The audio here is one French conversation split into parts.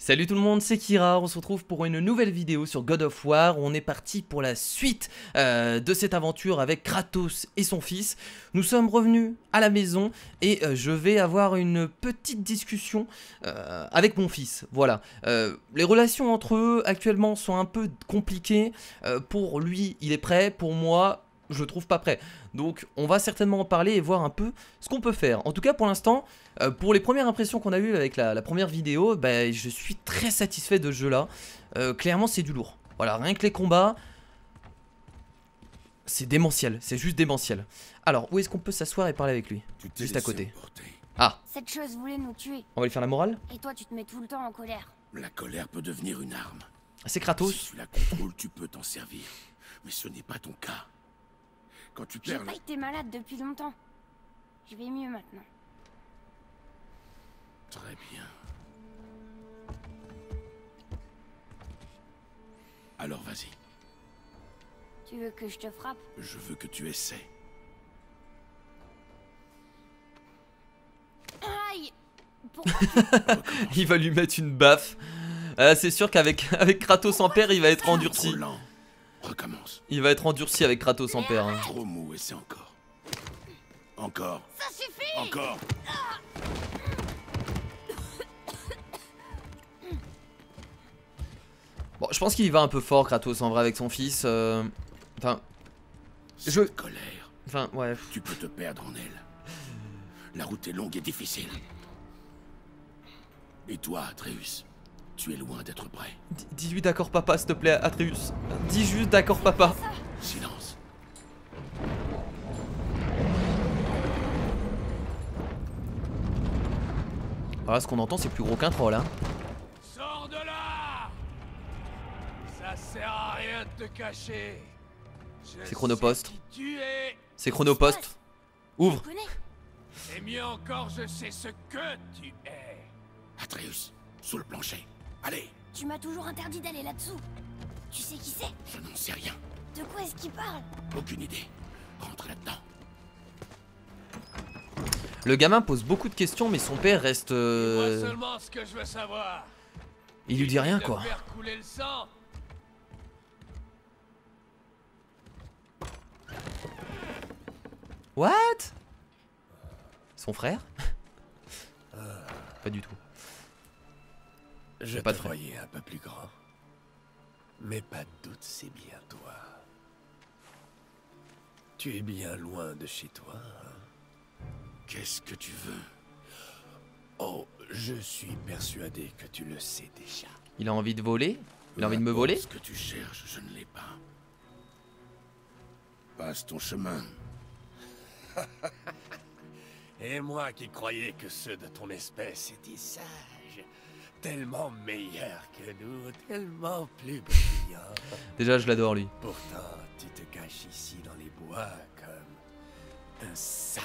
Salut tout le monde, c'est Kira, on se retrouve pour une nouvelle vidéo sur God of War. On est parti pour la suite de cette aventure avec Kratos et son fils. Nous sommes revenus à la maison et je vais avoir une petite discussion avec mon fils. Voilà, les relations entre eux actuellement sont un peu compliquées. Pour lui, il est prêt, pour moi, je le trouve pas prêt. Donc on va certainement en parler et voir un peu ce qu'on peut faire. En tout cas pour l'instant, pour les premières impressions qu'on a eues avec la première vidéo, bah, je suis très satisfait de ce jeu là. Clairement c'est du lourd. Voilà, rien que les combats, c'est démentiel, c'est juste démentiel. Alors où est-ce qu'on peut s'asseoir et parler avec lui? Juste à côté. Ah, cette chose voulait nous tuer. on va lui faire la morale. Et toi tu te mets tout le temps en colère. La colère peut devenir une arme. C'est Kratos. Si tu la contrôles, tu peux t'en servir. Mais ce n'est pas ton cas. Quand tu J'ai perds pas été malade depuis longtemps. Je vais mieux maintenant. Très bien. Alors vas-y, Tu veux que je te frappe? je veux que tu essaies. Aïe! Pourquoi Il va lui mettre une baffe. C'est sûr qu'avec Kratos en père, il va être endurci. Trop lent. Recommence. Il va être endurci avec Kratos en père. Hein. Trop mou, essaie encore. Encore. ça suffit? Encore. Bon, je pense qu'il y va un peu fort Kratos en vrai avec son fils. Enfin, Cette colère, ouais. tu peux te perdre en elle. La route est longue et difficile. Et toi, Atreus, tu es loin d'être prêt. Dis-lui d'accord papa s'il te plaît Atreus. Dis juste d'accord papa. Silence. Voilà, ce qu'on entend c'est plus gros qu'un troll hein. Sors de là! Ça sert à rien de te cacher. C'est Chronopost. Je sais qui tu es. C'est Chronopost. Ouvre. Tu connais? Et mieux encore, je sais ce que tu es. Atreus, sous le plancher. Allez, Tu m'as toujours interdit d'aller là-dessous. Tu sais qui c'est? je n'en sais rien. De quoi est-ce qu'il parle? Aucune idée. Rentre là-dedans. Le gamin pose beaucoup de questions mais son père reste... Moi seulement ce que je veux savoir. Il lui dit rien De quoi. faire couler le sang. What? Son frère? Pas du tout. Je pas te de frère. voyais un peu plus grand. Mais pas de doute, c'est bien toi. Tu es bien loin de chez toi. Hein? Qu'est-ce que tu veux? Oh, je suis persuadé que tu le sais déjà. Il a envie de voler? Il a envie de me voler? Ce que tu cherches, je ne l'ai pas. Passe ton chemin. Et moi qui croyais que ceux de ton espèce étaient sages, tellement meilleurs que nous, tellement plus brillants. Déjà je l'adore lui. Pourtant, tu te caches ici dans les bois comme un sale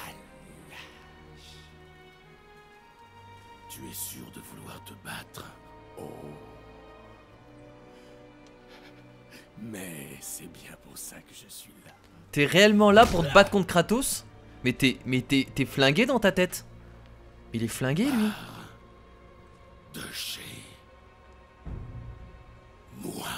lâche. Tu es sûr de vouloir te battre? Oh. Mais c'est bien pour ça que je suis là. T'es réellement là pour te battre contre Kratos? Mais t'es flingué dans ta tête. Il est flingué lui. De chez moi.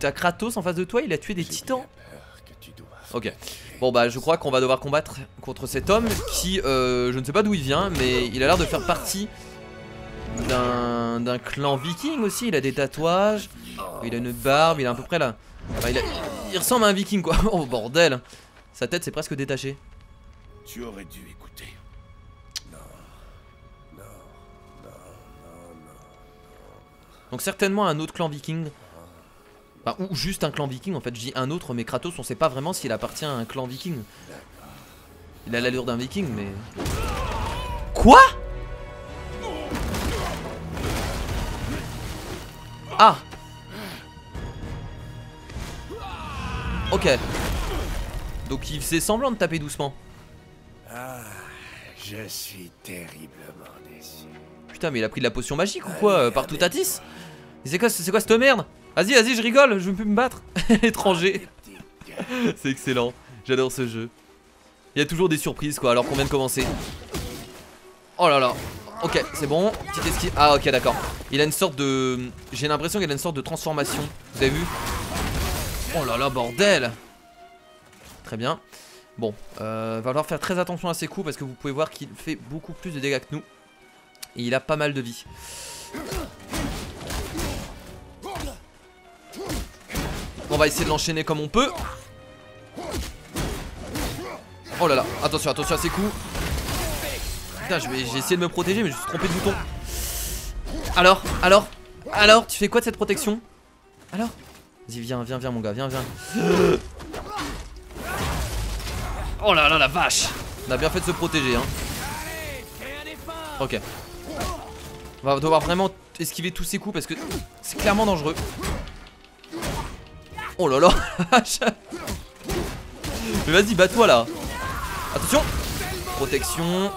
T'as Kratos en face de toi, il a tué des J'ai titans. bien peur que tu doives Ok. Bon bah je crois qu'on va devoir combattre contre cet homme qui, je ne sais pas d'où il vient, mais il a l'air de faire partie d'un clan viking aussi. Il a des tatouages, il a une barbe, il a à peu près là. Enfin, il ressemble à un viking quoi. Oh bordel. Sa tête c'est presque détachée. Tu aurais dû écouter. Donc certainement un autre clan viking. Enfin, ou juste un clan viking en fait. Je dis un autre mais Kratos on sait pas vraiment s'il appartient à un clan viking. Il a l'allure d'un viking mais... Quoi? Ah. Ok. Donc il faisait semblant de taper doucement. Ah, je suis terriblement déçu. Putain mais il a pris de la potion magique ou quoi par tout Tatis? C'est quoi cette merde? Vas-y je rigole, je veux plus me battre. Étranger. C'est excellent, j'adore ce jeu. Il y a toujours des surprises quoi alors qu'on vient de commencer. Oh là là. Ok, c'est bon. Petite esquive. Ah, ok, d'accord. Il a une sorte de... J'ai l'impression qu'il a une sorte de transformation. Vous avez vu? Oh là là, bordel. Très bien. Bon, va falloir faire très attention à ses coups parce que vous pouvez voir qu'il fait beaucoup plus de dégâts que nous. Et il a pas mal de vie. On va essayer de l'enchaîner comme on peut. Oh là là, attention, attention à ses coups. Putain, j'ai essayé de me protéger mais je me suis trompé de bouton. Alors, tu fais quoi de cette protection? Alors? Vas-y, viens mon gars, viens. Oh là là, la vache. On a bien fait de se protéger, hein. Ok. On va devoir vraiment esquiver tous ces coups parce que c'est clairement dangereux. Oh là là. Mais vas-y, bats-toi là. Attention. Protection.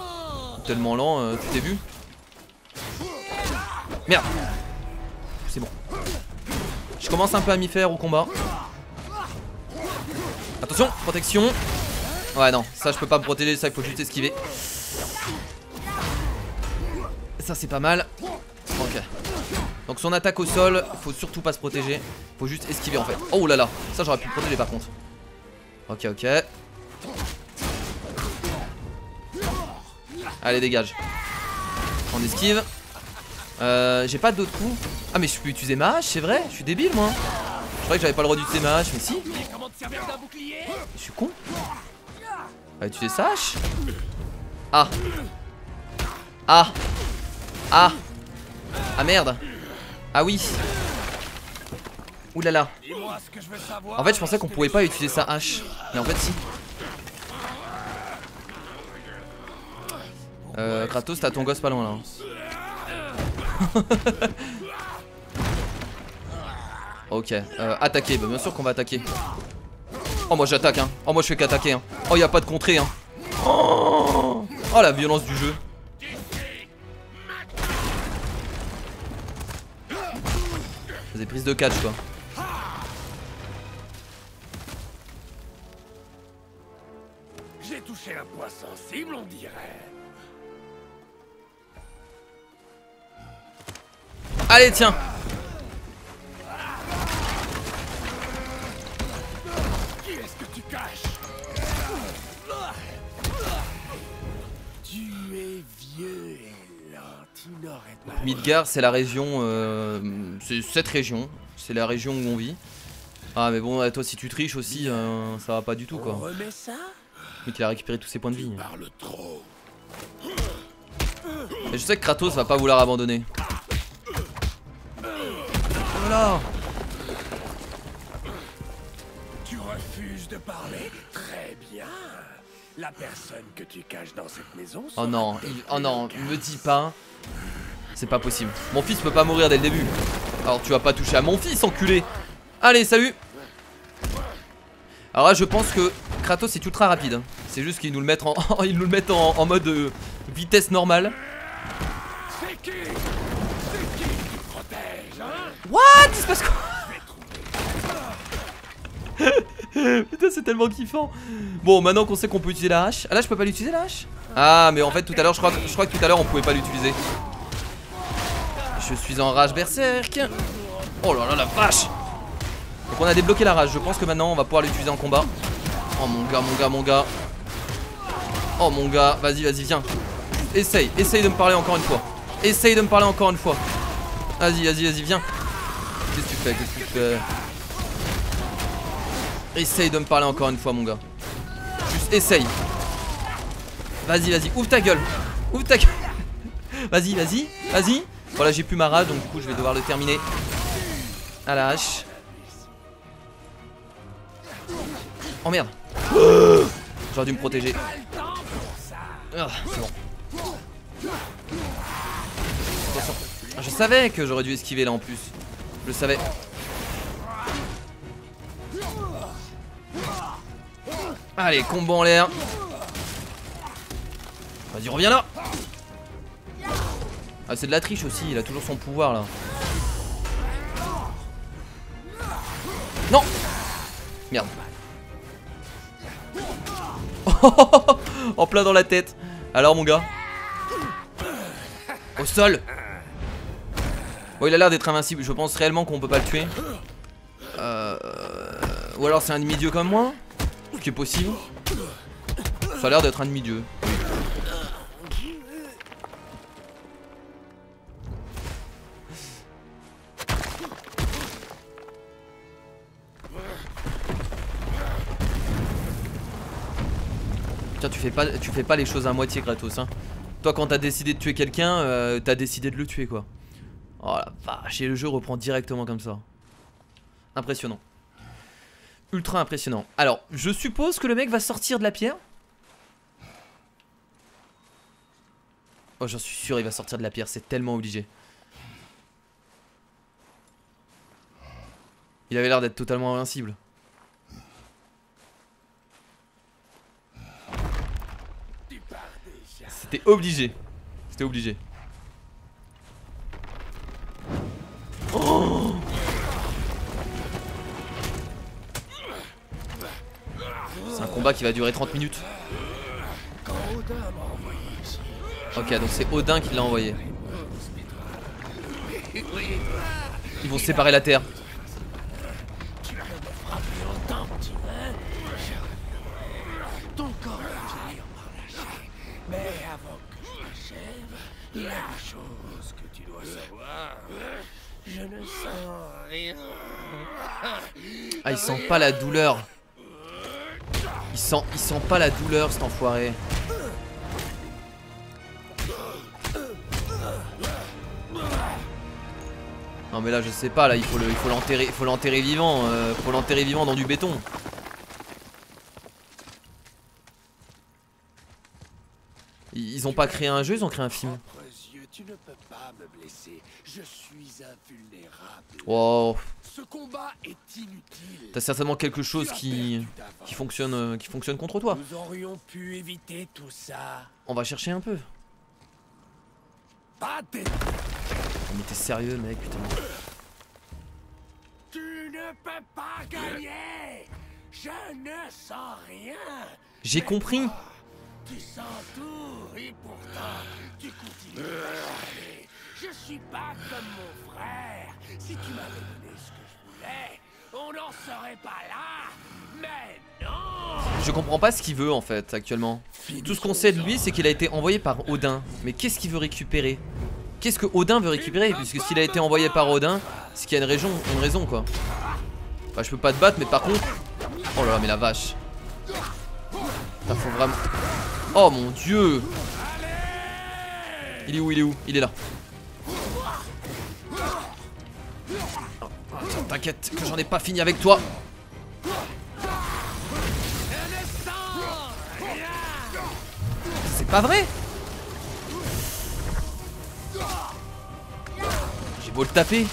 Tellement lent, tu t'es vu? Merde. C'est bon. Je commence un peu à m'y faire au combat. Attention, protection. Ouais non, ça je peux pas me protéger, ça il faut juste esquiver. Ça c'est pas mal. Ok. Donc son attaque au sol, faut surtout pas se protéger. Faut juste esquiver en fait. Oh là là, ça j'aurais pu me protéger par contre. Ok. Allez dégage. On esquive. J'ai pas d'autres coups. Ah mais je peux utiliser ma hache, c'est vrai? Je suis débile moi. Je croyais que j'avais pas le droit d'utiliser ma hache, mais si. Je suis con. Va utiliser sa hache. Ah merde. Ah oui. Oulala. En fait je pensais qu'on pouvait pas utiliser sa hache. Mais en fait si. Kratos, t'as ton gosse pas loin là. Ok, attaquer, bah, bien sûr qu'on va attaquer. Oh moi j'attaque hein. Oh moi je fais qu'attaquer hein. Oh y a pas de contrée hein. Oh la violence du jeu. Des prises de catch quoi. J'ai touché un point sensible on dirait. Allez tiens. Qui est-ce que tu caches? Tu es vieux et lent, tu n'aurais pas... Midgard c'est la région, c'est cette région. C'est la région où on vit. Ah mais bon toi si tu triches aussi ça va pas du tout quoi. On remet ça? Mais qu'il a récupéré tous ses points de vie. Parle trop. Et je sais que Kratos va pas vouloir abandonner. Voilà. Tu refuses de parler? Très bien. La personne que tu caches dans cette maison... Oh non, me dis pas. C'est pas possible. Mon fils peut pas mourir dès le début. Alors tu vas pas toucher à mon fils, enculé. Allez, salut. Alors là, je pense que Kratos est ultra rapide. C'est juste qu'ils nous le mettent en mode vitesse normale. C'est qui tu protèges, hein? What? Il se passe quoi? Putain c'est tellement kiffant. Bon maintenant qu'on sait qu'on peut utiliser la hache. Ah là je peux pas l'utiliser la hache? Ah mais en fait tout à l'heure je crois que tout à l'heure on pouvait pas l'utiliser. Je suis en rage berserk. Oh là là la vache. Donc on a débloqué la rage. Je pense que maintenant on va pouvoir l'utiliser en combat. Oh mon gars. Oh mon gars, vas-y viens. Essaye de me parler encore une fois. Vas-y viens. Qu'est-ce que tu fais? Essaye de me parler encore une fois mon gars. Juste essaye. Vas-y, ouvre ta gueule. Vas-y. Voilà j'ai plus ma rage donc du coup je vais devoir le terminer à la hache. Oh merde. J'aurais dû me protéger. Ah, c'est bon. Attention. Je savais que j'aurais dû esquiver là en plus. Je le savais. Allez, combo en l'air. Vas-y, reviens là. Ah, c'est de la triche aussi, il a toujours son pouvoir là. Non. Merde. En plein dans la tête. Alors mon gars. Au sol. Bon, il a l'air d'être invincible. Je pense réellement qu'on peut pas le tuer. Ou alors c'est un demi-dieu comme moi. Ce qui est possible. Ça a l'air d'être un demi-dieu. Tiens, tu fais pas les choses à moitié, Kratos, hein. Toi, quand t'as décidé de tuer quelqu'un, t'as décidé de le tuer, quoi. Oh la vache, et le jeu reprend directement comme ça. Impressionnant. Ultra impressionnant. Alors, je suppose que le mec va sortir de la pierre. Oh, j'en suis sûr, il va sortir de la pierre, c'est tellement obligé. Il avait l'air d'être totalement invincible. C'était obligé. C'était obligé. Oh, c'est un combat qui va durer 30 minutes. Ok, donc c'est Odin qui l'a envoyé. Ils vont séparer la terre. Mais avant que je t'achève, il y a une chose que tu dois savoir. Je ne sens rien. Ah, il sent pas la douleur. Il sent pas la douleur, cet enfoiré. Non mais là je sais pas, là il faut l'enterrer vivant, faut l'enterrer vivant dans du béton. Ils ont pas créé un jeu, ils ont créé un film. Tu ne peux pas me blesser. Je suis invulnérable. Wow. Ce combat est inutile. T'as certainement quelque chose qui fonctionne contre toi. Nous aurions pu éviter tout ça. On va chercher un peu. Pas des... Oh, mais t'es sérieux mec, putain. Tu ne peux pas gagner. Je ne sens rien. J'ai compris. Tu sens tout et pourtant tu continues à parler. Je suis pas comme mon frère. Si tu m'avais donné ce que je voulais, on n'en serait pas là. Mais non. Je comprends pas ce qu'il veut en fait actuellement. Tout ce qu'on sait de lui c'est qu'il a été envoyé par Odin. Mais qu'est-ce qu'il veut récupérer? Qu'est-ce que Odin veut récupérer? Puisque s'il a été envoyé par Odin, c'est qu'il y a une raison quoi. Enfin je peux pas te battre mais par contre... Oh là là mais la vache. Ça faut vraiment... Oh mon dieu. Il est où? Il est où? Il est là. T'inquiète que j'en ai pas fini avec toi. C'est pas vrai. J'ai beau le taper.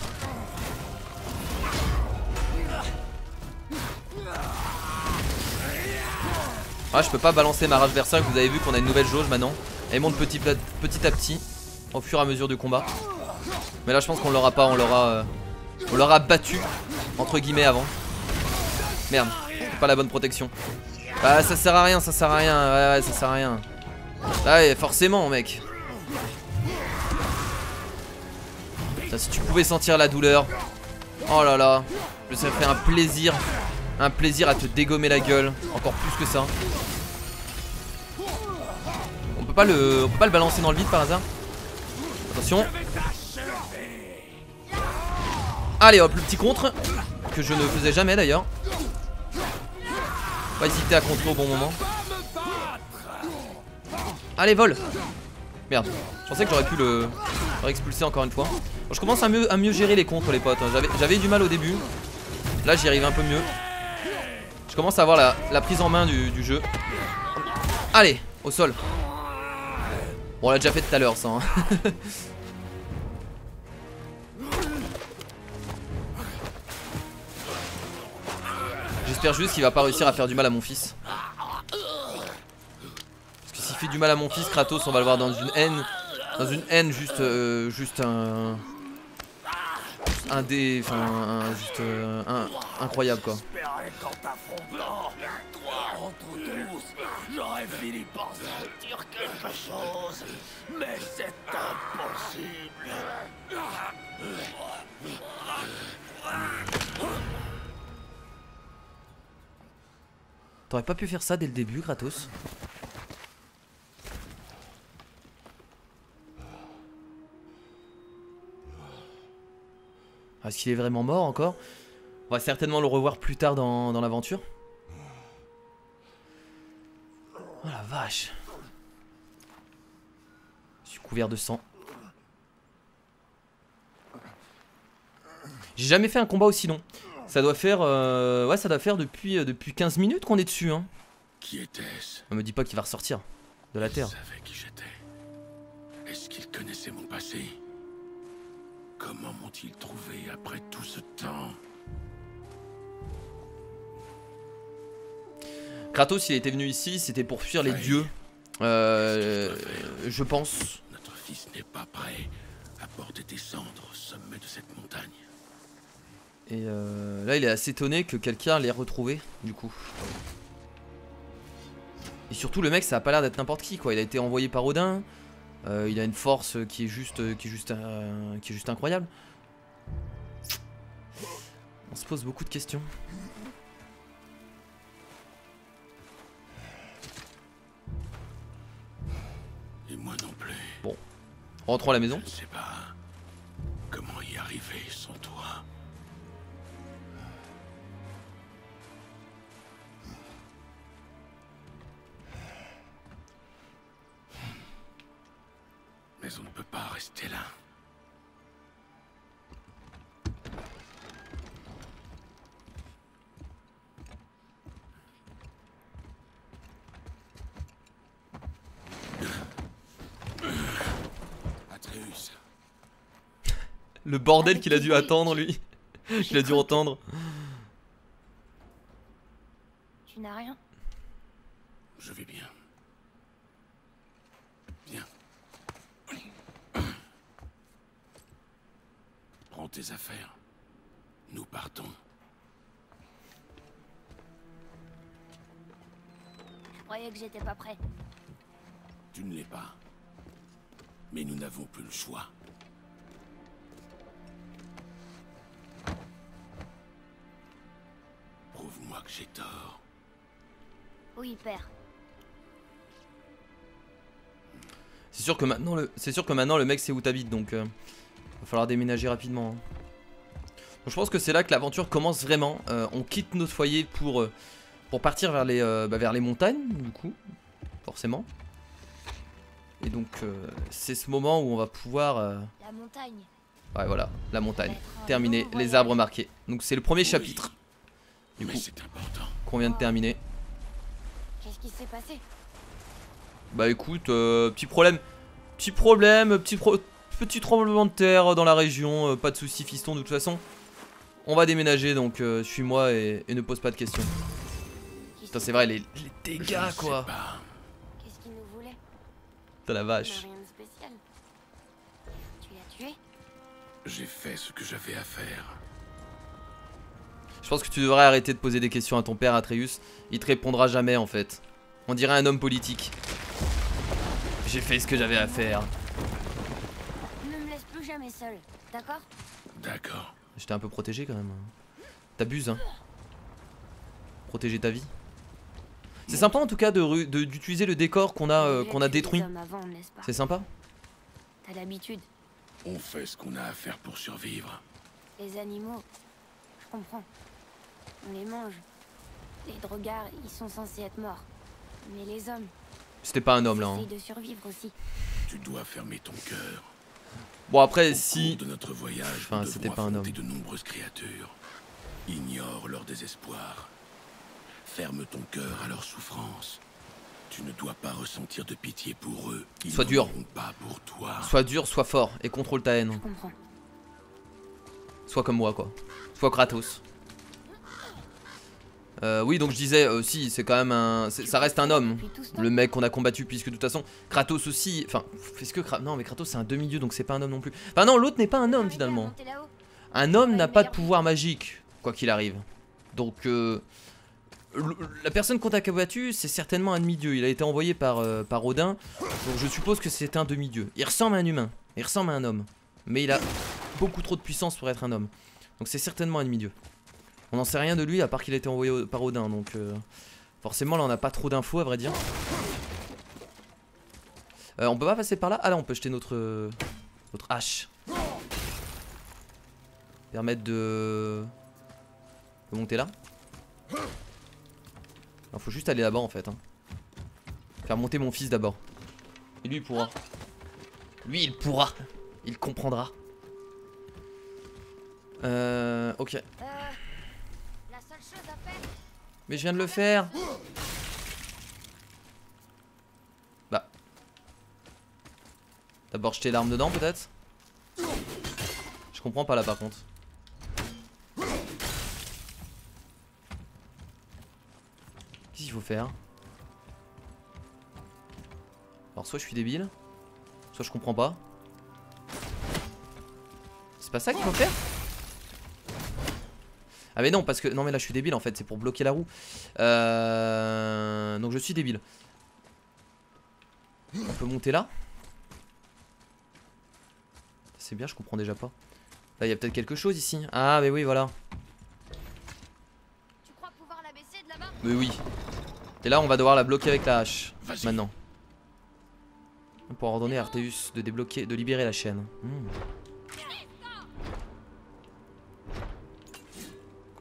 Ah, je peux pas balancer ma rage berserk. Vous avez vu qu'on a une nouvelle jauge maintenant. Elle monte petit à petit au fur et à mesure du combat. Mais là je pense qu'on l'aura pas. On l'aura battu entre guillemets avant. Merde, c'est pas la bonne protection. Ah ça sert à rien, ça sert à rien. Ouais ça sert à rien. Ah ouais forcément mec. Ça, si tu pouvais sentir la douleur. Oh là là. Ça fait un plaisir. Un plaisir à te dégommer la gueule. Encore plus que ça. On peut pas le balancer dans le vide par hasard. Attention. Allez hop, le petit contre. Que je ne faisais jamais d'ailleurs. Pas hésiter à contrer au bon moment. Allez vole. Merde. Je pensais que j'aurais pu le expulser encore une fois. Bon, je commence à mieux gérer les contres les potes. J'avais eu du mal au début. Là j'y arrive un peu mieux. Je commence à avoir la prise en main du jeu. Allez, au sol. Bon on l'a déjà fait tout à l'heure ça hein. J'espère juste qu'il va pas réussir à faire du mal à mon fils. Parce que s'il fait du mal à mon fils, Kratos on va le voir dans une haine. Dans une haine juste incroyable quoi. entre tous, j'aurais fini par sentir quelque chose. Mais c'est impossible. T'aurais pas pu faire ça dès le début, Kratos? Est-ce qu'il est vraiment mort encore? On va certainement le revoir plus tard dans l'aventure. Oh la vache. Je suis couvert de sang. J'ai jamais fait un combat aussi long. Ça doit faire ouais, ça doit faire depuis 15 minutes qu'on est dessus, hein. Qui était-ce? On me dit pas qu'il va ressortir de la terre. Il savait qui j'étais. Est-ce qu'il connaissait mon passé? Comment m'ont-ils trouvé après tout ce temps? Kratos, il était venu ici, c'était pour fuir les dieux. Je pense. Notre fils n'est pas prêt à porter des cendres au sommet de cette montagne. Et là, il est assez étonné que quelqu'un l'ait retrouvé, du coup. Et surtout, le mec, ça a pas l'air d'être n'importe qui, quoi. Il a été envoyé par Odin. Il a une force qui est juste incroyable. On se pose beaucoup de questions. Et moi non plus. Bon, rentrons à la maison. Je ne sais pas comment y arriver sans toi. Mais on ne peut pas rester là. Atreus. Le bordel qu'il a dû attendre, lui. Il a dû entendre. Tu n'as rien? Je vais bien. Viens. Prends tes affaires. Nous partons. Je croyais que j'étais pas prêt. Tu ne l'es pas. Mais nous n'avons plus le choix. Prouve-moi que j'ai tort. Oui, père. C'est sûr que maintenant le mec sait où t'habites, donc va falloir déménager rapidement, hein. Donc, je pense que c'est là que l'aventure commence vraiment. On quitte notre foyer pour partir vers les montagnes, du coup, forcément. Et donc c'est ce moment où on va pouvoir... La montagne. Ouais, voilà, la montagne. Être un Terminé, long les voyage. arbres marqués. Donc c'est le premier chapitre, du Mais coup, c'est important. qu'on vient de terminer. Qu'est-ce qui s'est passé? Bah écoute, petit tremblement de terre dans la région, pas de soucis fiston, de toute façon. On va déménager, donc suis-moi et ne pose pas de questions. Putain, c'est vrai, les dégâts, Je ne sais quoi. pas. Qu'est-ce qu'il nous voulait? Putain, la On vache. n'a rien de spécial. Tu l'as tué? J'ai fait ce que j'avais à faire. Je pense que tu devrais arrêter de poser des questions à ton père, Atreus. Il te répondra jamais, en fait. On dirait un homme politique. J'ai fait ce que j'avais à faire. Ne me laisse plus jamais seul, d'accord? D'accord. J'étais un peu protégé, quand même. T'abuses, hein. Protéger ta vie. C'est sympa, en tout cas, d'utiliser le décor qu'on a détruit. C'est sympa. T'as l'habitude. On fait ce qu'on a à faire pour survivre. Les animaux, je comprends. On les mange. Les drogards, ils sont censés être morts. Mais les hommes, C'était pas un homme, là, ils hein. essayent de survivre aussi. Tu dois fermer ton cœur. Bon, après, Au si... cours de notre voyage, Enfin, nous c'était devrons pas un affronter homme. de nombreuses créatures. Ignore leur désespoir. Ferme ton cœur à leur souffrance. Tu ne dois pas ressentir de pitié pour eux. Ils Sois n'en dur. auront pas pour toi. Sois dur, sois fort et contrôle ta haine. Je comprends. Sois comme moi, quoi. Sois Kratos. Oui, donc je disais, si, c'est quand même un... Ça reste un homme. Depuis tout ce temps, Le mec qu'on a combattu, puisque de toute façon, Kratos aussi... Enfin, est-ce que... Non, mais Kratos, c'est un demi-dieu, donc c'est pas un homme non plus. Enfin non, l'autre n'est pas un homme, arrivé à finalement. monter là-haut. Un homme n'a pas de pouvoir magique, quoi qu'il arrive. Donc, la personne qu'on a combattu, c'est certainement un demi-dieu. Il a été envoyé par Odin. Donc je suppose que c'est un demi-dieu. Il ressemble à un humain. Il ressemble à un homme. Mais il a beaucoup trop de puissance pour être un homme. Donc c'est certainement un demi-dieu. On n'en sait rien de lui à part qu'il a été envoyé par Odin. Donc forcément là on n'a pas trop d'infos à vrai dire. On peut pas passer par là. Ah là on peut jeter notre hache. Permettre de monter là. Il faut juste aller là-bas en fait. Hein. Faire monter mon fils d'abord. Et lui il pourra. Lui il pourra. Il comprendra. Ok. La seule chose à faire. Mais je viens de le faire. Bah. D'abord jeter l'arme dedans peut-être. Je comprends pas là par contre. Qu'est-ce qu'il faut faire? Alors soit je suis débile, soit je comprends pas. C'est pas ça qu'il faut faire? Ah mais non parce que... Non mais là je suis débile en fait, c'est pour bloquer la roue. Donc je suis débile. On peut monter là? C'est bien, je comprends déjà pas. Là il y a peut-être quelque chose ici. Ah mais oui voilà. Tu crois pouvoir la baisser de là-bas? Mais oui. Et là on va devoir la bloquer avec la hache. Maintenant. Pour ordonner à Arteus de débloquer, de libérer la chaîne.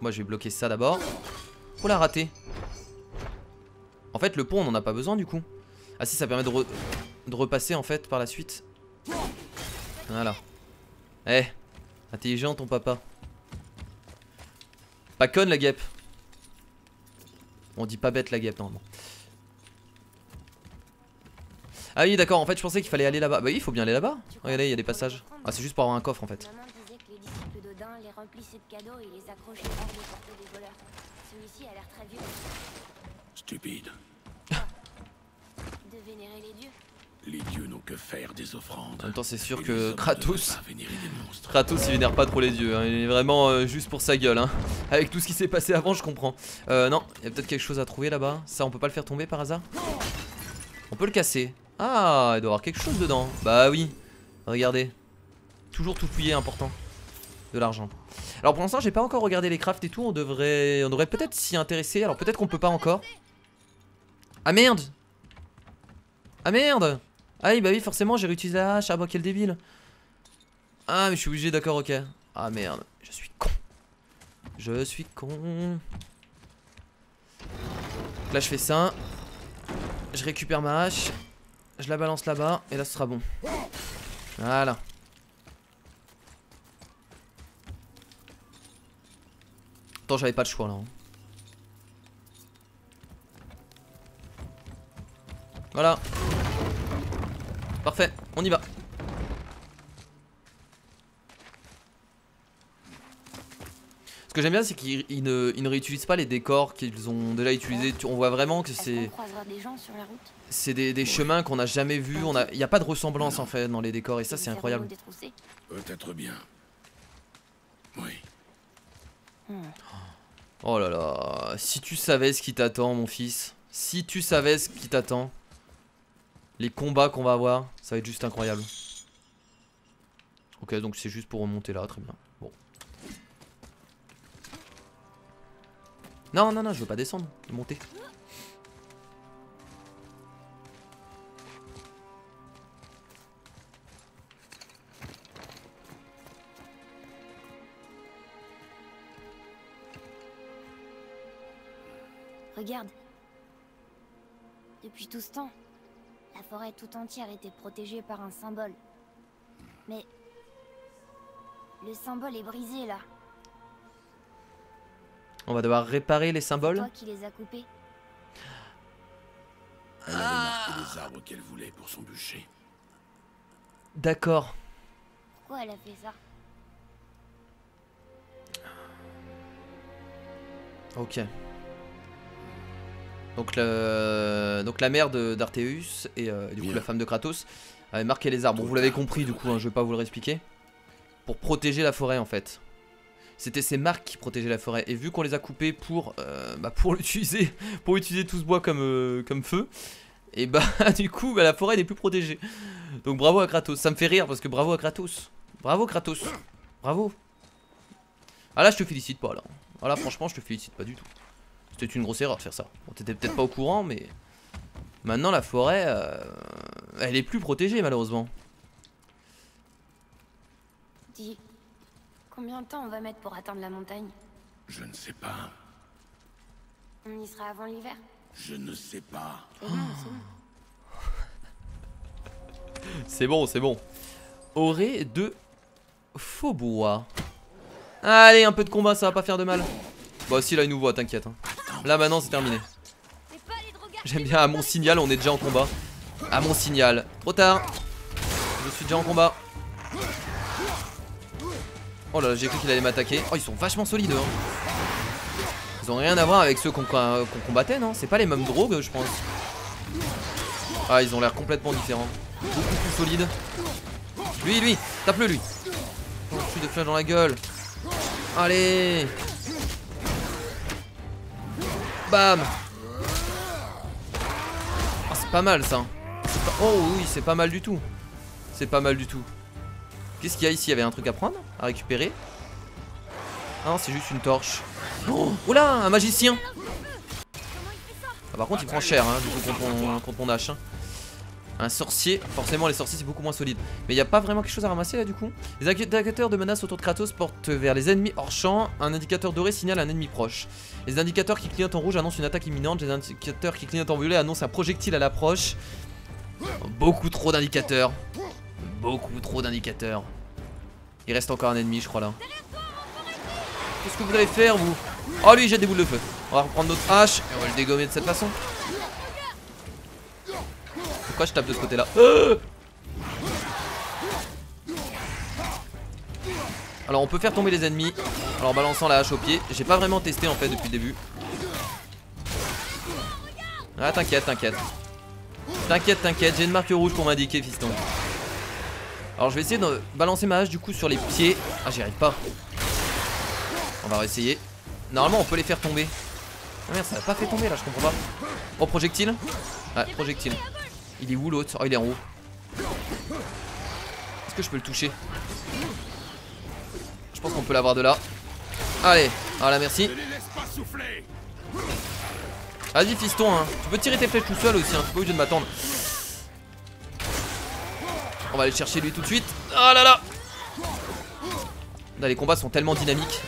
Moi je vais bloquer ça d'abord. Faut la rater. En fait le pont on en a pas besoin du coup. Ah si ça permet de repasser en fait par la suite. Voilà. Eh, intelligent ton papa. Pas conne la guêpe. On dit pas bête la guêpe normalement. Ah oui d'accord, en fait je pensais qu'il fallait aller là-bas. Bah oui il faut bien aller là-bas. Regardez il y a des passages. Ah c'est juste pour avoir un coffre en fait. Maman disait que les disciples d'Odin les remplissaient de cadeaux et les accrochaient hors des portées des voleurs. Celui-ci a l'air très vieux. Stupide. De vénérer les dieux. Les dieux n'ont que faire des offrandes. En même temps c'est sûr Et les que hommes ne Kratos devraient pas vénérer des monstres. il vénère pas trop les dieux hein. Il est vraiment juste pour sa gueule hein. Avec tout ce qui s'est passé avant je comprends. Non, il y a peut-être quelque chose à trouver là-bas. Ça on peut pas le faire tomber par hasard? On peut le casser. Ah il doit y avoir quelque chose dedans. Bah oui. Regardez. Toujours tout fouiller important. De l'argent. Alors pour l'instant j'ai pas encore regardé les crafts et tout. On devrait peut-être s'y intéresser. Alors peut-être qu'on peut pas encore. Ah merde. Ah merde. Ah oui bah oui forcément j'ai réutilisé la hache. Ah bah quel débile. Ah mais je suis obligé d'accord ok. Ah merde je suis con. Je suis con. Là je fais ça. Je récupère ma hache. Je la balance là-bas. Et là ce sera bon. Voilà. Attends j'avais pas le choix là hein. Voilà. Parfait, on y va. Ce que j'aime bien c'est qu'ils ne réutilisent pas les décors qu'ils ont déjà utilisés. On voit vraiment que c'est... C'est des chemins qu'on n'a jamais vus. Il n'y a pas de ressemblance en fait dans les décors et ça c'est incroyable. Peut-être bien. Oui. Oh là là, si tu savais ce qui t'attend mon fils. Si tu savais ce qui t'attend. Les combats qu'on va avoir, ça va être juste incroyable. Ok donc c'est juste pour remonter là, très bien. Bon. Non non non je veux pas descendre, monter. Regarde. Depuis tout ce temps, la forêt tout entière était protégée par un symbole. Mais... le symbole est brisé là. On va devoir réparer les symboles. C'est toi qui les as coupés. Elle avait marqué les arbres qu'elle voulait pour son bûcher. D'accord. Pourquoi elle a fait ça? Ok. Donc la mère d'Arteus et du coup la femme de Kratos avait marqué les arbres. Bon, vous l'avez compris du coup, hein, je vais pas vous le réexpliquer. Pour protéger la forêt en fait. C'était ces marques qui protégeaient la forêt. Et vu qu'on les a coupées pour l'utiliser, pour utiliser tout ce bois comme feu, et bah du coup la forêt n'est plus protégée. Donc bravo à Kratos. Ça me fait rire parce que bravo à Kratos. Bravo Kratos. Bravo. Ah là je te félicite pas là. Ah là franchement je te félicite pas du tout. C'était une grosse erreur de faire ça. Bon, t'étais peut-être pas au courant mais maintenant la forêt elle est plus protégée malheureusement. Dis, combien de temps on va mettre pour atteindre la montagne? Je ne sais pas. On y sera avant l'hiver? Je ne sais pas. C'est bon, c'est bon. C'est bon, c'est bon. Orée de Faubois. Allez, un peu de combat, ça va pas faire de mal. Bah si, là il nous voit, t'inquiète. Hein. Là maintenant c'est terminé. J'aime bien à mon signal, on est déjà en combat. À mon signal. Trop tard. Je suis déjà en combat. Oh là là, j'ai cru qu'il allait m'attaquer. Oh, ils sont vachement solides. Hein. Ils ont rien à voir avec ceux qu'on combattait, non? C'est pas les mêmes drogues, je pense. Ah, ils ont l'air complètement différents. Beaucoup plus solides. Lui, tape-le lui. Oh, je suis de flèche dans la gueule. Allez. Bam. Ah, c'est pas mal ça. Oh oui, c'est pas mal du tout. C'est pas mal du tout. Qu'est-ce qu'il y a ici? Il y avait un truc à prendre, à récupérer? Ah non, c'est juste une torche. Oh, oula, un magicien. Ah, par contre, il prend cher hein, du coup, contre mon hache. Hein. Un sorcier, forcément les sorciers c'est beaucoup moins solide. Mais il n'y a pas vraiment quelque chose à ramasser là du coup. Les indicateurs de menace autour de Kratos portent vers les ennemis hors champ. Un indicateur doré signale un ennemi proche. Les indicateurs qui clignotent en rouge annoncent une attaque imminente. Les indicateurs qui clignotent en violet annoncent un projectile à l'approche. Beaucoup trop d'indicateurs. Beaucoup trop d'indicateurs. Il reste encore un ennemi je crois là. Qu'est-ce que vous allez faire vous? Oh lui il jette des boules de feu. On va reprendre notre hache et on va le dégommer de cette façon. Pourquoi je tape de ce côté là? Alors on peut faire tomber les ennemis en leur balançant la hache au pied. J'ai pas vraiment testé en fait depuis le début. Ah t'inquiète, j'ai une marque rouge pour m'indiquer fiston. Alors je vais essayer de balancer ma hache du coup sur les pieds. Ah j'y arrive pas. On va réessayer. Normalement on peut les faire tomber. Ah merde ça l'a pas fait tomber là, je comprends pas. Oh projectile. Ouais projectile. Il est où l'autre? Oh il est en haut. Est-ce que je peux le toucher? Je pense qu'on peut l'avoir de là. Allez, voilà merci. Vas-y fiston hein. Tu peux tirer tes flèches tout seul aussi hein. Tu es pas obligé de m'attendre. On va aller chercher lui tout de suite. Oh là là. Là les combats sont tellement dynamiques.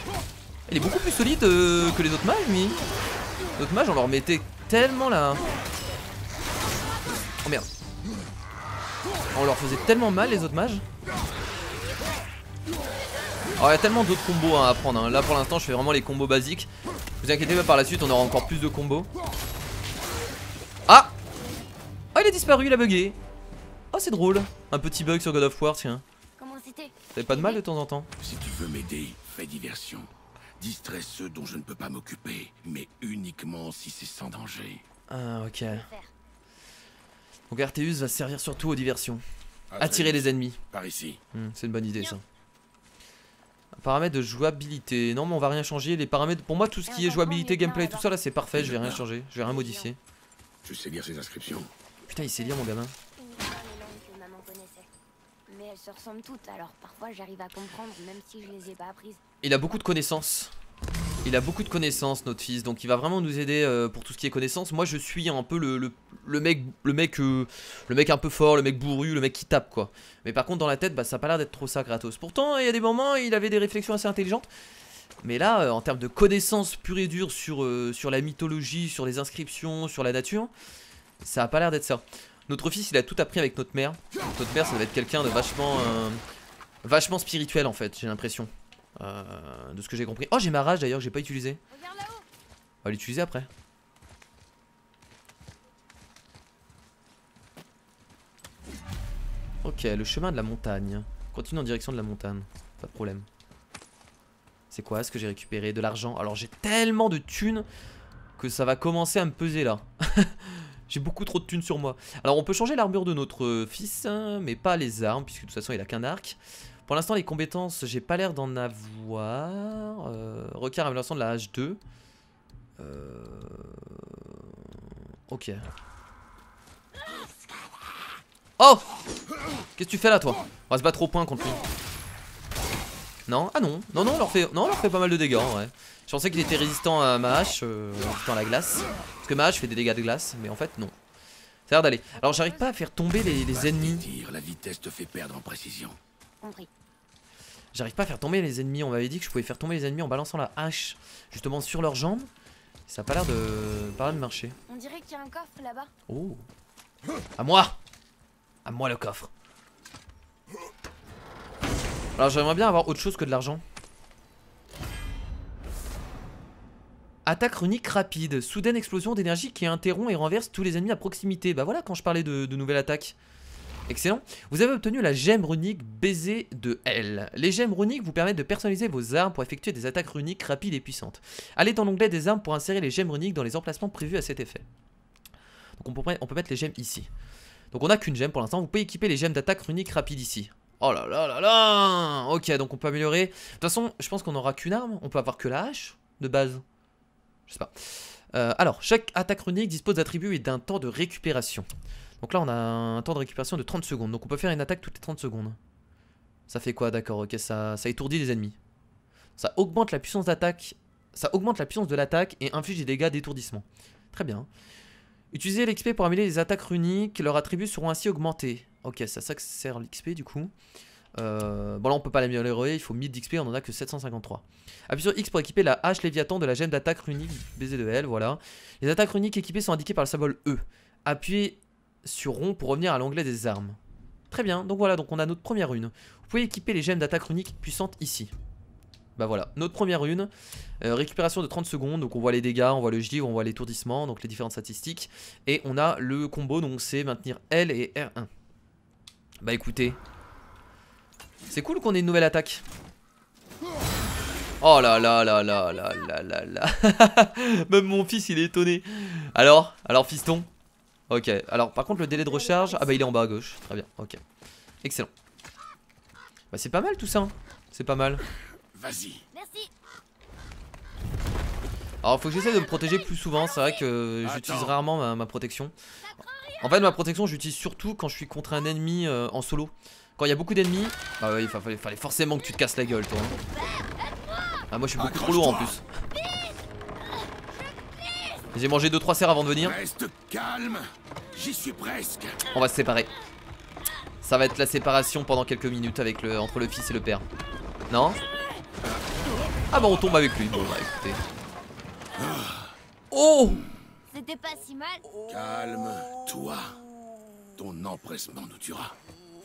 Il est beaucoup plus solide que les autres mages lui. Les autres mages on leur mettait tellement là. Oh merde. On leur faisait tellement mal les autres mages. Alors il y a tellement d'autres combos hein, à apprendre hein. Là pour l'instant je fais vraiment les combos basiques. Vous inquiétez pas, par la suite on aura encore plus de combos. Ah. Oh il a disparu, il a bugué. Oh c'est drôle. Un petit bug sur God of War tiens. Comment c'était? T'avais pas de mal de temps en temps? Si tu veux m'aider, fais diversion. Distrais ceux dont je ne peux pas m'occuper, mais uniquement si c'est sans danger. Ah ok. Donc Arteus va servir surtout aux diversions. Attirer les ennemis. Par ici. C'est une bonne idée ça. Paramètres de jouabilité. Non mais on va rien changer. Les paramètres, pour moi tout ce qui est jouabilité, gameplay, tout ça là c'est parfait. Je vais rien changer. Je vais rien modifier. Tu sais lire ces inscriptions? Putain il sait lire mon gamin. Les langues que maman connaissait. Mais elles se ressemblent toutes, alors parfois j'arrive à comprendre même si je les ai pas apprises. Il a beaucoup de connaissances. Il a beaucoup de connaissances notre fils. Donc il va vraiment nous aider pour tout ce qui est connaissances. Moi je suis un peu le mec un peu fort, le mec bourru, le mec qui tape quoi. Mais par contre dans la tête bah ça a pas l'air d'être trop ça Kratos. Pourtant il y a des moments il avait des réflexions assez intelligentes. Mais là en termes de connaissances pures et dures sur la mythologie, sur les inscriptions, sur la nature, ça a pas l'air d'être ça. Notre fils il a tout appris avec notre mère. Notre mère ça va être quelqu'un de vachement spirituel en fait, j'ai l'impression. De ce que j'ai compris. Oh j'ai ma rage d'ailleurs que j'ai pas utilisé. On va l'utiliser après. Ok, le chemin de la montagne. Continue en direction de la montagne. Pas de problème. C'est quoi ce que j'ai récupéré? De l'argent. Alors j'ai tellement de thunes que ça va commencer à me peser là. J'ai beaucoup trop de thunes sur moi. Alors on peut changer l'armure de notre fils, hein, mais pas les armes, puisque de toute façon il a qu'un arc. Pour l'instant les compétences j'ai pas l'air d'en avoir. Requiert amélioration de la H2. Ok. Oh! Qu'est-ce que tu fais là toi? On va se battre au point contre lui. Non? Ah non. Non, on leur fait pas mal de dégâts en vrai. Je pensais qu'il était résistant à ma hache, résistant à la glace. Parce que ma hache fait des dégâts de glace, mais en fait non. Ça a l'air d'aller. Alors j'arrive pas à faire tomber les ennemis. La vitesse te fait perdre en précision. Compris. J'arrive pas à faire tomber les ennemis. On m'avait dit que je pouvais faire tomber les ennemis en balançant la hache justement sur leurs jambes. Ça a pas l'air de marcher. On dirait qu'il y a un coffre là-bas. Oh. À moi! À moi le coffre. Alors j'aimerais bien avoir autre chose que de l'argent. Attaque runique rapide. Soudaine explosion d'énergie qui interrompt et renverse tous les ennemis à proximité. Bah voilà quand je parlais de nouvelle attaque. Excellent. Vous avez obtenu la gemme runique baiser de L. Les gemmes runiques vous permettent de personnaliser vos armes pour effectuer des attaques runiques rapides et puissantes. Allez dans l'onglet des armes pour insérer les gemmes runiques dans les emplacements prévus à cet effet. Donc on peut mettre les gemmes ici. Donc on n'a qu'une gemme pour l'instant. Vous pouvez équiper les gemmes d'attaque runique rapide ici. Oh là là là là. Ok, donc on peut améliorer. De toute façon, je pense qu'on n'aura qu'une arme. On peut avoir que la hache de base. Je sais pas. Alors, chaque attaque runique dispose d'attributs et d'un temps de récupération. Donc là, on a un temps de récupération de 30 secondes. Donc on peut faire une attaque toutes les 30 secondes. Ça fait quoi? D'accord, ok, ça étourdit les ennemis. Ça augmente la puissance d'attaque. Ça augmente la puissance de l'attaque et inflige des dégâts d'étourdissement. Très bien. Utilisez l'XP pour améliorer les attaques runiques. Leurs attributs seront ainsi augmentés. Ok, ça sert l'XP du coup. Bon là on peut pas l'améliorer, il faut 1000 d'XP, on en a que 753. Appuyez sur X pour équiper la hache Léviathan de la gemme d'attaque runique baiser de L, voilà. Les attaques runiques équipées sont indiquées par le symbole E. Appuyez sur rond pour revenir à l'onglet des armes. Très bien, donc voilà, donc on a notre première rune. Vous pouvez équiper les gemmes d'attaque runique puissantes ici. Bah voilà, notre première rune. Récupération de 30 secondes, donc on voit les dégâts, on voit le givre, on voit l'étourdissement, donc les différentes statistiques. Et on a le combo, donc c'est maintenir L et R1. Bah écoutez, c'est cool qu'on ait une nouvelle attaque. Oh là là là là là là là là. Même mon fils il est étonné. Alors fiston. Ok, alors par contre le délai de recharge, ah bah il est en bas à gauche. Très bien, ok. Excellent. Bah c'est pas mal tout ça, hein. C'est pas mal. Vas-y. Merci. Alors faut que j'essaie de me protéger plus souvent. C'est vrai que j'utilise rarement ma protection. En fait ma protection j'utilise surtout quand je suis contre un ennemi en solo. Quand il y a beaucoup d'ennemis. Ah ouais, il fallait forcément que tu te casses la gueule toi, hein. Ah moi je suis beaucoup trop lourd en plus. J'ai mangé 2-3 serres avant de venir. Reste calme. J'y suis presque. On va se séparer. Ça va être la séparation pendant quelques minutes avec entre le fils et le père. Non? Ah bah on tombe avec lui. Bon bah écoutez. Oh! C'était pas si mal. Calme-toi. Ton empressement nous tuera.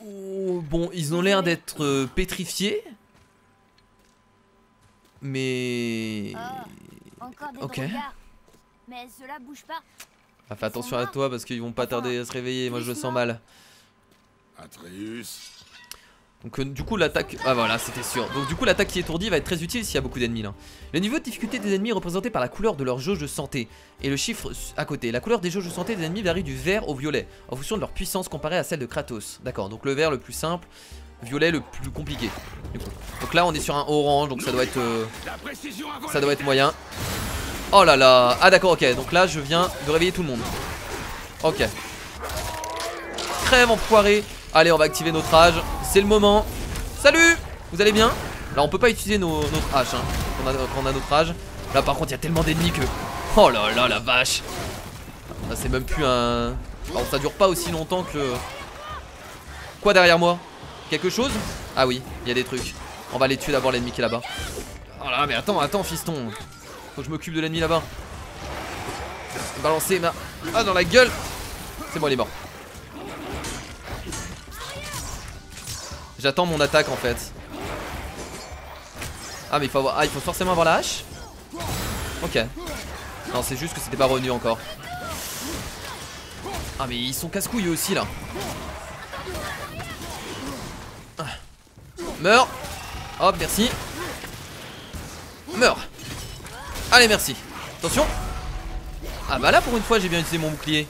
Oh, bon, ils ont l'air d'être pétrifiés. Mais... Oh, encore des ok. regards. Mais cela bouge pas. Ah, fais attention à toi parce qu'ils vont pas tarder à se réveiller. Moi je le sens mal. Atreus. Donc du coup l'attaque... Ah voilà, c'était sûr. Donc du coup l'attaque qui étourdit va être très utile s'il y a beaucoup d'ennemis là. Le niveau de difficulté des ennemis est représenté par la couleur de leur jauge de santé et le chiffre à côté. La couleur des jauges de santé des ennemis varie du vert au violet en fonction de leur puissance comparée à celle de Kratos. D'accord, donc le vert le plus simple, violet le plus compliqué. Donc là on est sur un orange, donc ça doit être moyen. Oh là là. Ah d'accord, ok, donc là je viens de réveiller tout le monde. Ok. Crève enfoiré. Allez, on va activer notre rage. C'est le moment. Salut. Vous allez bien? Là on peut pas utiliser notre hache, hein, quand on a notre rage. Là par contre il y a tellement d'ennemis que... Oh là là la vache. Là c'est même plus un... Alors ça dure pas aussi longtemps que... Quoi derrière moi? Quelque chose? Ah oui, il y a des trucs. On va les tuer d'abord l'ennemi qui est là-bas. Oh là mais attends fiston. Faut que je m'occupe de l'ennemi là-bas. Balancer ma... Ah dans la gueule. C'est bon il est mort. J'attends mon attaque en fait. Ah mais il faut avoir... Ah il faut forcément avoir la hache. Ok. Non c'est juste que c'était pas revenu encore. Ah mais ils sont casse-couilles eux aussi là. Ah. Meurs. Hop merci. Meurs. Allez merci. Attention. Ah bah là pour une fois j'ai bien utilisé mon bouclier.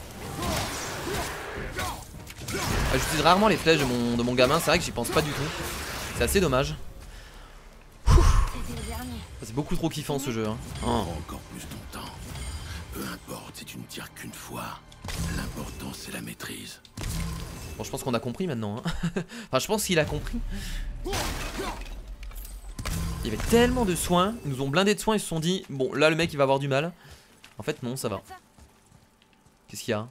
J'utilise rarement les flèches de mon gamin, c'est vrai que j'y pense pas du tout. C'est assez dommage. C'était le dernier. C'est beaucoup trop kiffant ce jeu. Hein. Oh. Prends encore plus ton temps. Peu importe si tu ne tires qu'une fois. L'important c'est la maîtrise. Bon, je pense qu'on a compris maintenant. Hein. Enfin, je pense qu'il a compris. Il y avait tellement de soins. Ils nous ont blindé de soins. Ils se sont dit, bon, là, le mec, il va avoir du mal. En fait, non, ça va. Qu'est-ce qu'il y a?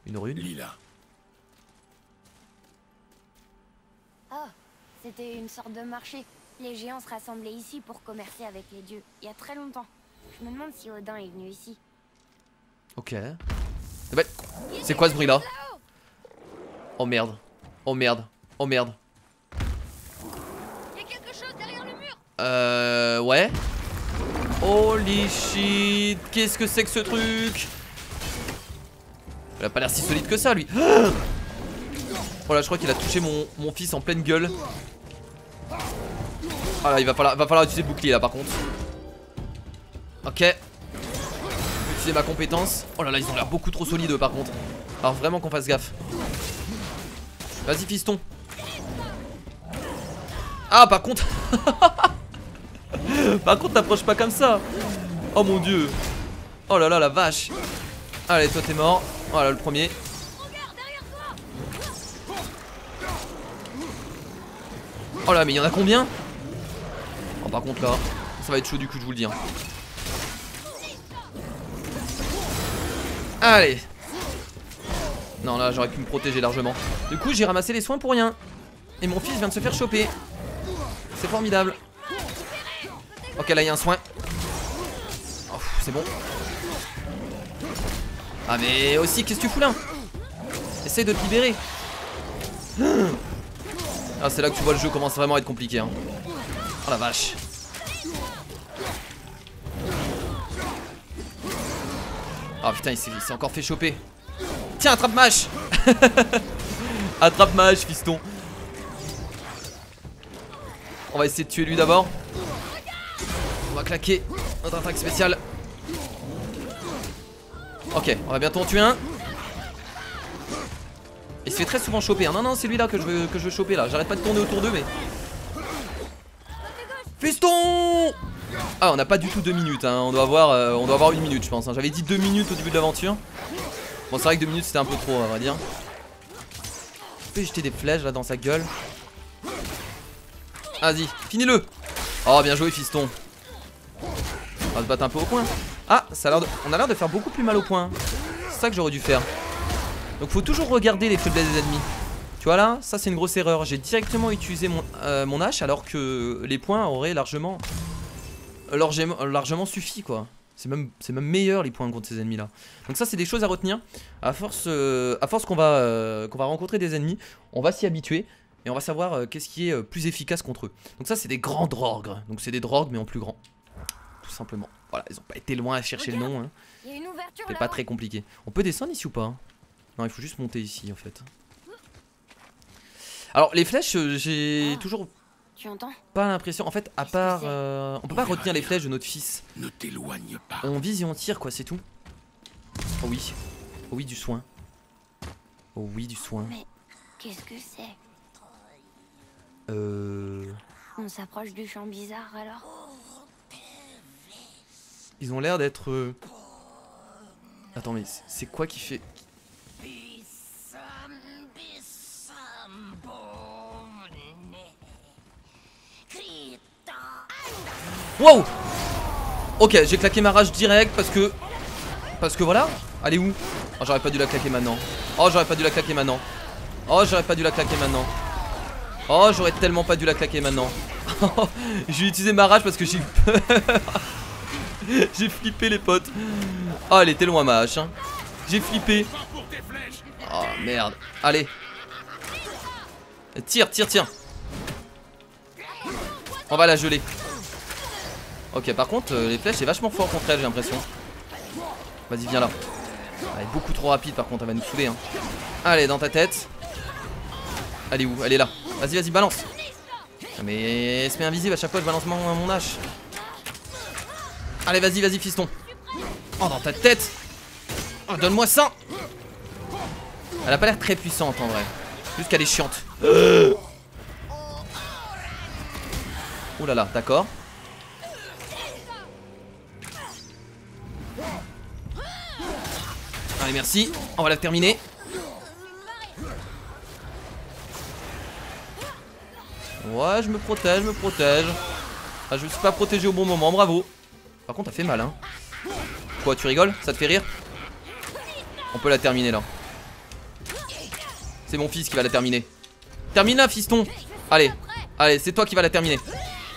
Une rune? Lila. Oh, c'était une sorte de marché. Les géants se rassemblaient ici pour commercer avec les dieux. Il y a très longtemps. Je me demande si Odin est venu ici. Ok. Bah, c'est quoi ce bruit là? Oh merde. Oh merde. Oh merde. Il y a quelque chose derrière le mur. Ouais. Holy shit. Qu'est-ce que c'est que ce truc? Il a pas l'air si solide que ça lui. Oh là, je crois qu'il a touché mon fils en pleine gueule. Ah là, il va falloir utiliser le bouclier là par contre. Ok. Je vais utiliser ma compétence. Oh là là, ils ont l'air beaucoup trop solides par contre. Alors vraiment qu'on fasse gaffe. Vas-y fiston. Ah par contre. Par contre t'approches pas comme ça. Oh mon dieu. Oh là là la vache. Allez toi t'es mort. Voilà le premier. Oh là mais il y en a combien? Oh par contre là ça va être chaud du coup je vous le dis hein. Allez. Non là j'aurais pu me protéger largement. Du coup j'ai ramassé les soins pour rien. Et mon fils vient de se faire choper. C'est formidable. Ok là il y a un soin. Oh, c'est bon. Ah mais aussi qu'est-ce que tu fous là? Essaye de te libérer. Ah c'est là que tu vois le jeu commence vraiment à être compliqué hein. Oh la vache. Ah putain il s'est encore fait choper. Tiens attrape mâche. Attrape mâche fiston. On va essayer de tuer lui d'abord. On va claquer notre attaque spéciale. Ok on va bientôt en tuer un. Il se fait très souvent choper hein. Non non c'est lui là que je veux choper là. J'arrête pas de tourner autour d'eux mais. Fiston. Ah on n'a pas du tout 2 minutes hein. On doit avoir 1 minute je pense hein. J'avais dit 2 minutes au début de l'aventure. Bon c'est vrai que 2 minutes c'était un peu trop à vrai dire. Je peux jeter des flèches là dans sa gueule. Vas-y finis-le. Oh bien joué fiston. On va se battre un peu au point. Ah ça a l'air on a l'air de faire beaucoup plus mal au point. C'est ça que j'aurais dû faire. Donc faut toujours regarder les faiblesses des ennemis. Tu vois là, ça c'est une grosse erreur. J'ai directement utilisé mon hache alors que les points auraient largement suffi quoi. C'est même meilleur les points contre ces ennemis là. Donc ça c'est des choses à retenir. À force qu'on va rencontrer des ennemis, on va s'y habituer. Et on va savoir qu'est-ce qui est plus efficace contre eux. Donc ça c'est des grands drogres. Donc c'est des drogues mais en plus grand. Tout simplement. Voilà, ils ont pas été loin à chercher le nom hein. C'est pas très compliqué. On peut descendre ici ou pas? Non il faut juste monter ici en fait. Alors les flèches j'ai toujours Tu entends? pas l'impression. En fait à part on peut pas retenir les flèches de notre fils. Ne t'éloigne pas. On vise et on tire quoi c'est tout. Oh oui. Oh oui du soin. Oh oui du soin. Mais qu'est-ce que c'est? On s'approche du champ bizarre alors? Ils ont l'air d'être Attends mais c'est quoi qui fait... Wow. Ok j'ai claqué ma rage direct parce que voilà. Elle est où? Oh j'aurais pas dû la claquer maintenant. Oh j'aurais pas dû la claquer maintenant. Oh j'aurais pas dû la claquer maintenant. Oh j'aurais tellement pas dû la claquer maintenant. J'ai utilisé ma rage parce que j'ai eu peur. J'ai flippé les potes. Oh elle était loin ma hache hein. J'ai flippé. Oh merde. Allez. Tire. On va la geler. Ok par contre les flèches c'est vachement fort contre elle j'ai l'impression. Vas-y viens là. Elle est beaucoup trop rapide par contre elle va nous saouler hein. Allez dans ta tête. Elle est où? Elle est là. Vas-y balance. Mais elle se met invisible à chaque fois que je balance mon hache. Allez vas-y fiston. Oh dans ta tête. Oh donne-moi ça. Elle a pas l'air très puissante en vrai. Juste qu'elle est chiante. Oh là là, d'accord. Allez, merci. On va la terminer. Ouais, je me protège, Ah, je me suis pas protégé au bon moment, bravo. Par contre, t'as fait mal, hein. Quoi, tu rigoles? Ça te fait rire? On peut la terminer, là. C'est mon fils qui va la terminer. Termine-la, fiston. Allez, allez, c'est toi qui va la terminer.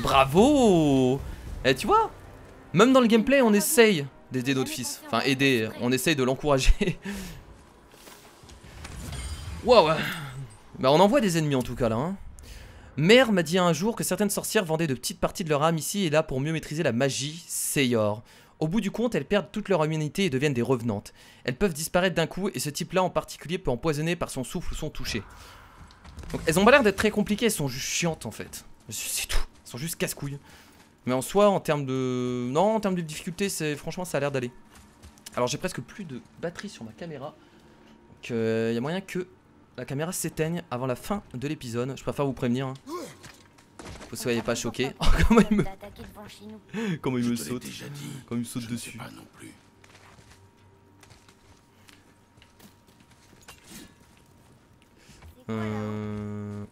Bravo. Eh, tu vois, même dans le gameplay, on essaye d'aider notre fils. Enfin, aider, on essaye de l'encourager. Waouh. Bah, on envoie des ennemis, en tout cas, là, hein. Mère m'a dit un jour que certaines sorcières vendaient de petites parties de leur âme ici et là pour mieux maîtriser la magie Seyor. Au bout du compte, elles perdent toute leur immunité et deviennent des revenantes. Elles peuvent disparaître d'un coup et ce type-là en particulier peut empoisonner par son souffle ou son toucher. Donc elles ont pas l'air d'être très compliquées, elles sont juste chiantes en fait. C'est tout, elles sont juste casse-couilles. Mais en soi, en termes de... Non, en termes de difficulté, franchement ça a l'air d'aller. Alors j'ai presque plus de batterie sur ma caméra. Donc y a moyen que... la caméra s'éteigne avant la fin de l'épisode. Je préfère vous prévenir. Hein. Vous soyez pas choqués. Oh, comment il me... comment il me saute. Comment il me saute dessus. Pas non plus.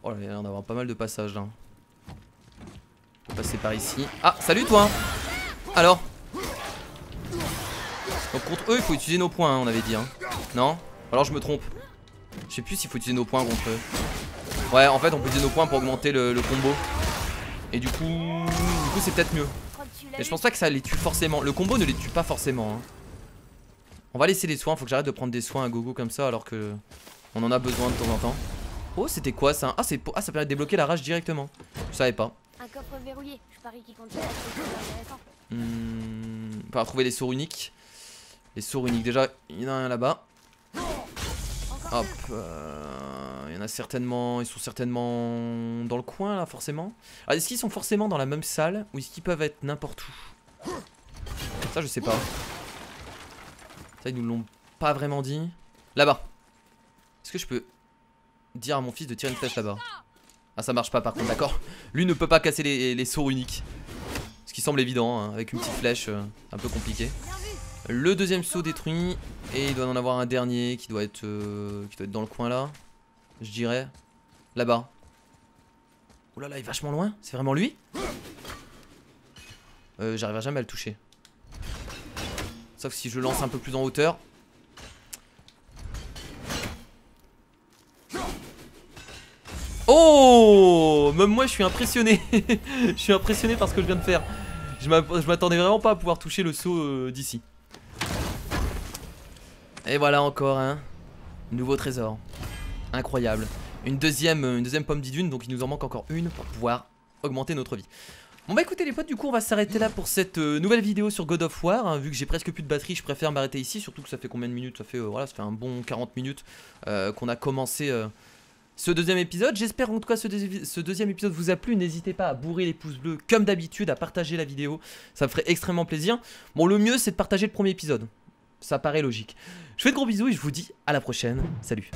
Oh là, il y a l'air d'avoir pas mal de passages là. On peut passer par ici. Ah, salut toi. Alors. Donc contre eux, il faut utiliser nos points, hein, on avait dit. Hein. Non? Alors je me trompe. Je sais plus s'il faut utiliser nos points contre eux. Ouais, en fait, on peut utiliser nos points pour augmenter le combo. Et du coup c'est peut-être mieux. Mais je pense pas que ça les tue forcément. Le combo ne les tue pas forcément. Hein. On va laisser les soins. Faut que j'arrête de prendre des soins à gogo comme ça alors que on en a besoin de temps en temps. Oh, c'était quoi ça? Ah, ça permet de débloquer la rage directement. Je savais pas. Un coffre verrouillé. Je parie qu'il contient intéressant. On va retrouver les sauts uniques. Les sauts uniques. Déjà, il y en a un là-bas. Hop, il y en a certainement, ils sont certainement dans le coin là forcément. Alors est-ce qu'ils sont forcément dans la même salle ou est-ce qu'ils peuvent être n'importe où? Ça je sais pas. Ça ils nous l'ont pas vraiment dit. Là-bas. Est-ce que je peux dire à mon fils de tirer une flèche là-bas? Ah ça marche pas par contre, d'accord. Lui ne peut pas casser les sauts uniques. Ce qui semble évident hein, avec une petite flèche un peu compliquée. Le deuxième saut détruit. Et il doit en avoir un dernier qui doit être dans le coin là. Je dirais. Là-bas. Oh là là, il est vachement loin. C'est vraiment lui? J'arriverai jamais à le toucher. Sauf si je lance un peu plus en hauteur. Oh! Même moi je suis impressionné. Je suis impressionné par ce que je viens de faire. Je m'attendais vraiment pas à pouvoir toucher le saut d'ici. Et voilà encore un nouveau trésor. Incroyable. Une deuxième pomme d'idune, donc il nous en manque encore une pour pouvoir augmenter notre vie. Bon bah écoutez les potes, du coup on va s'arrêter là pour cette nouvelle vidéo sur God of War. Hein, vu que j'ai presque plus de batterie, je préfère m'arrêter ici. Surtout que ça fait combien de minutes? Ça fait voilà, ça fait un bon 40 minutes qu'on a commencé ce deuxième épisode. J'espère en tout cas ce deuxième épisode vous a plu. N'hésitez pas à bourrer les pouces bleus comme d'habitude, à partager la vidéo. Ça me ferait extrêmement plaisir. Bon, le mieux c'est de partager le premier épisode. Ça paraît logique. Je vous fais de gros bisous et je vous dis à la prochaine. Salut.